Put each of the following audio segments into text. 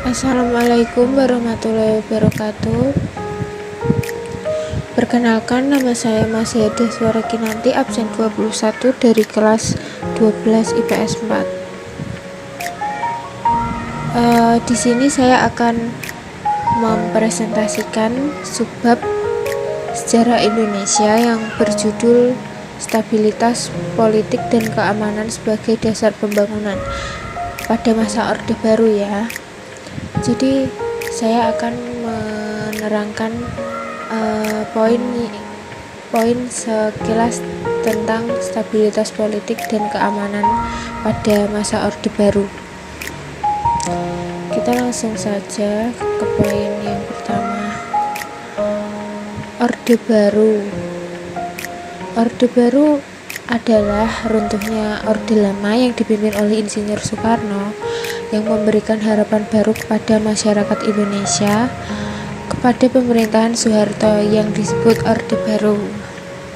Assalamualaikum warahmatullahi wabarakatuh. Perkenalkan, nama saya Masyadah Suara Kinanti, absen 21 dari kelas 12 IPS 4. Di sini saya akan mempresentasikan subbab sejarah Indonesia yang berjudul Stabilitas Politik dan Keamanan sebagai Dasar Pembangunan pada masa Orde Baru ya. Jadi saya akan menerangkan poin sekilas tentang stabilitas politik dan keamanan pada masa Orde Baru. Kita langsung saja ke poin yang pertama. Orde Baru. Orde Baru adalah runtuhnya Orde Lama yang dipimpin oleh Insinyur Soekarno, yang memberikan harapan baru kepada masyarakat Indonesia kepada pemerintahan Soeharto yang disebut Orde Baru.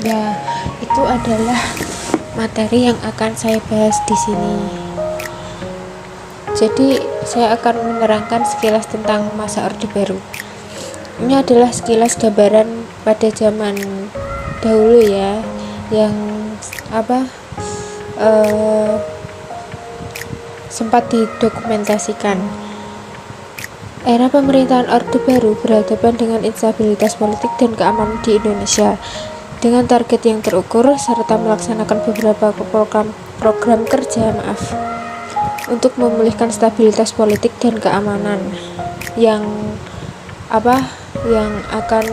Ya, itu adalah materi yang akan saya bahas di sini. Jadi, saya akan menerangkan sekilas tentang masa Orde Baru. Ini adalah sekilas gambaran pada zaman dahulu ya, yang sempat didokumentasikan. Era pemerintahan Orde Baru berhadapan dengan instabilitas politik dan keamanan di Indonesia dengan target yang terukur serta melaksanakan beberapa program kerja untuk memulihkan stabilitas politik dan keamanan yang akan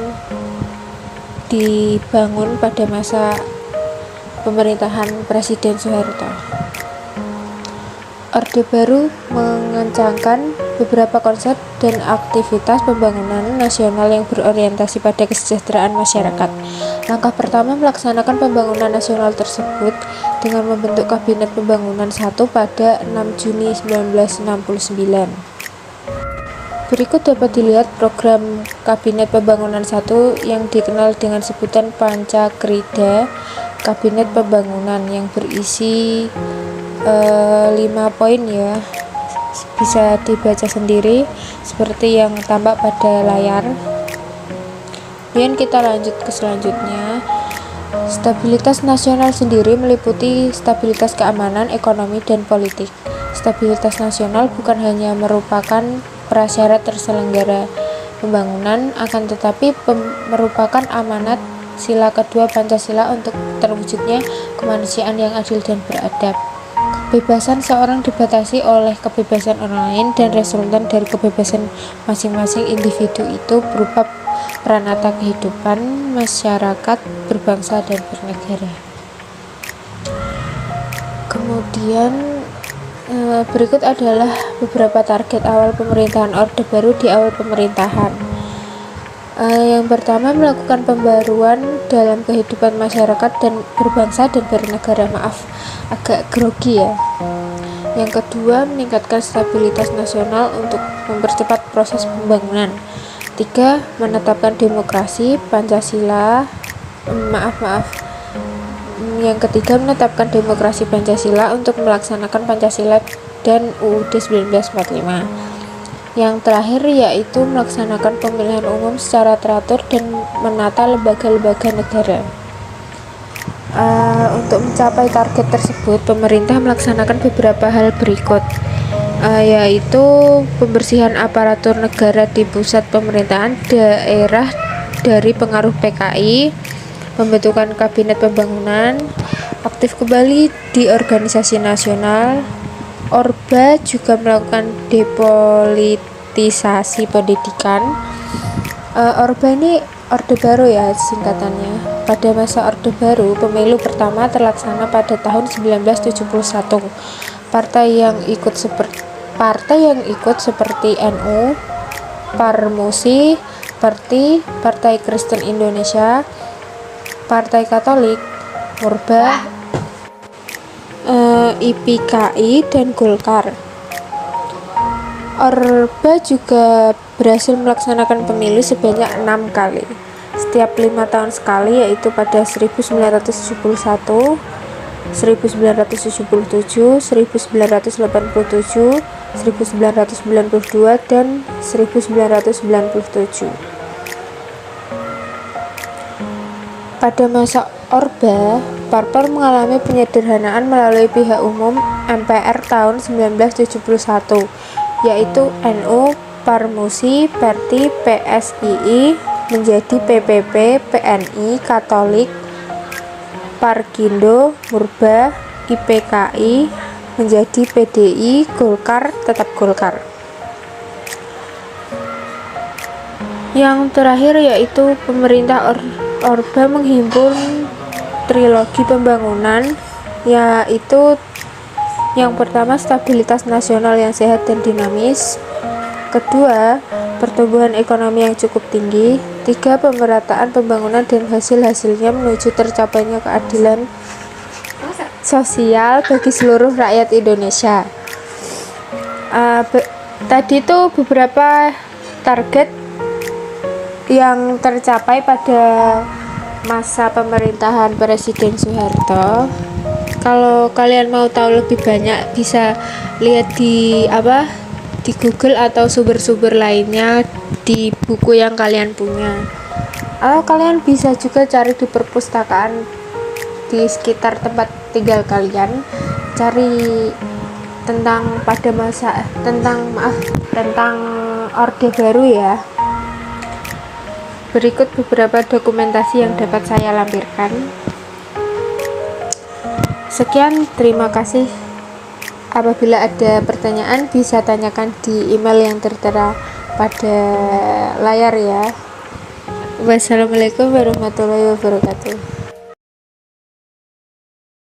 dibangun pada masa pemerintahan Presiden Soeharto. Orde Baru mengencangkan beberapa konsep dan aktivitas pembangunan nasional yang berorientasi pada kesejahteraan masyarakat. Langkah pertama melaksanakan pembangunan nasional tersebut dengan membentuk Kabinet Pembangunan 1 pada 6 Juni 1969. Berikut dapat dilihat program Kabinet Pembangunan 1 yang dikenal dengan sebutan Pancakrida Kabinet Pembangunan, yang berisi 5 poin ya, bisa dibaca sendiri seperti yang tampak pada layar. Kemudian kita lanjut ke selanjutnya. Stabilitas nasional sendiri meliputi stabilitas keamanan, ekonomi, dan politik. Stabilitas nasional bukan hanya merupakan prasyarat terselenggara pembangunan, akan tetapi merupakan amanat sila kedua Pancasila untuk terwujudnya kemanusiaan yang adil dan beradab. Kebebasan seorang dibatasi oleh kebebasan orang lain dan resultan dari kebebasan masing-masing individu itu berupa peranata kehidupan masyarakat berbangsa dan bernegara. Kemudian berikut adalah beberapa target awal pemerintahan Orde Baru di awal pemerintahan. Yang pertama, melakukan pembaruan dalam kehidupan masyarakat dan berbangsa dan bernegara. Agak grogi ya. Yang kedua, meningkatkan stabilitas nasional untuk mempercepat proses pembangunan. 3. Menetapkan demokrasi Pancasila. Yang ketiga, menetapkan demokrasi Pancasila untuk melaksanakan Pancasila dan UUD 1945. Yang terakhir yaitu melaksanakan pemilihan umum secara teratur dan menata lembaga-lembaga negara. Untuk mencapai target tersebut, pemerintah melaksanakan beberapa hal berikut, yaitu pembersihan aparatur negara di pusat pemerintahan daerah dari pengaruh PKI, pembentukan Kabinet Pembangunan, aktif kembali di organisasi nasional. Orba juga melakukan depolitisasi pendidikan. Orba ini Orde Baru ya singkatannya. Pada masa Orde Baru, pemilu pertama terlaksana pada tahun 1971. Partai yang ikut seperti NU, Parmusi, Partai Kristen Indonesia, Partai Katolik, Orba, IPKI, dan Golkar. Orba juga berhasil melaksanakan pemilu sebanyak 6 kali, setiap 5 tahun sekali, yaitu pada 1971, 1977, 1987, 1992 dan 1997. Pada masa Orde Baru mengalami penyederhanaan melalui pihak umum MPR tahun 1971, yaitu NU, Parmusi, Perti, PSII menjadi PPP, PNI, Katolik, Parkindo, Murba, IPKI menjadi PDI, Golkar tetap Golkar. Yang terakhir yaitu pemerintah Orde menghimpun trilogi pembangunan, yaitu yang pertama stabilitas nasional yang sehat dan dinamis, kedua pertumbuhan ekonomi yang cukup tinggi, tiga pemerataan pembangunan dan hasil-hasilnya menuju tercapainya keadilan sosial bagi seluruh rakyat Indonesia. Tadi itu beberapa target yang tercapai pada masa pemerintahan Presiden Soeharto. Kalau kalian mau tahu lebih banyak bisa lihat di Google atau sumber-sumber lainnya di buku yang kalian punya. Atau kalian bisa juga cari di perpustakaan di sekitar tempat tinggal kalian, cari tentang Orde Baru ya. Berikut beberapa dokumentasi yang dapat saya lampirkan. Sekian, terima kasih. Apabila ada pertanyaan bisa tanyakan di email yang tertera pada layar ya. Wassalamualaikum warahmatullahi wabarakatuh.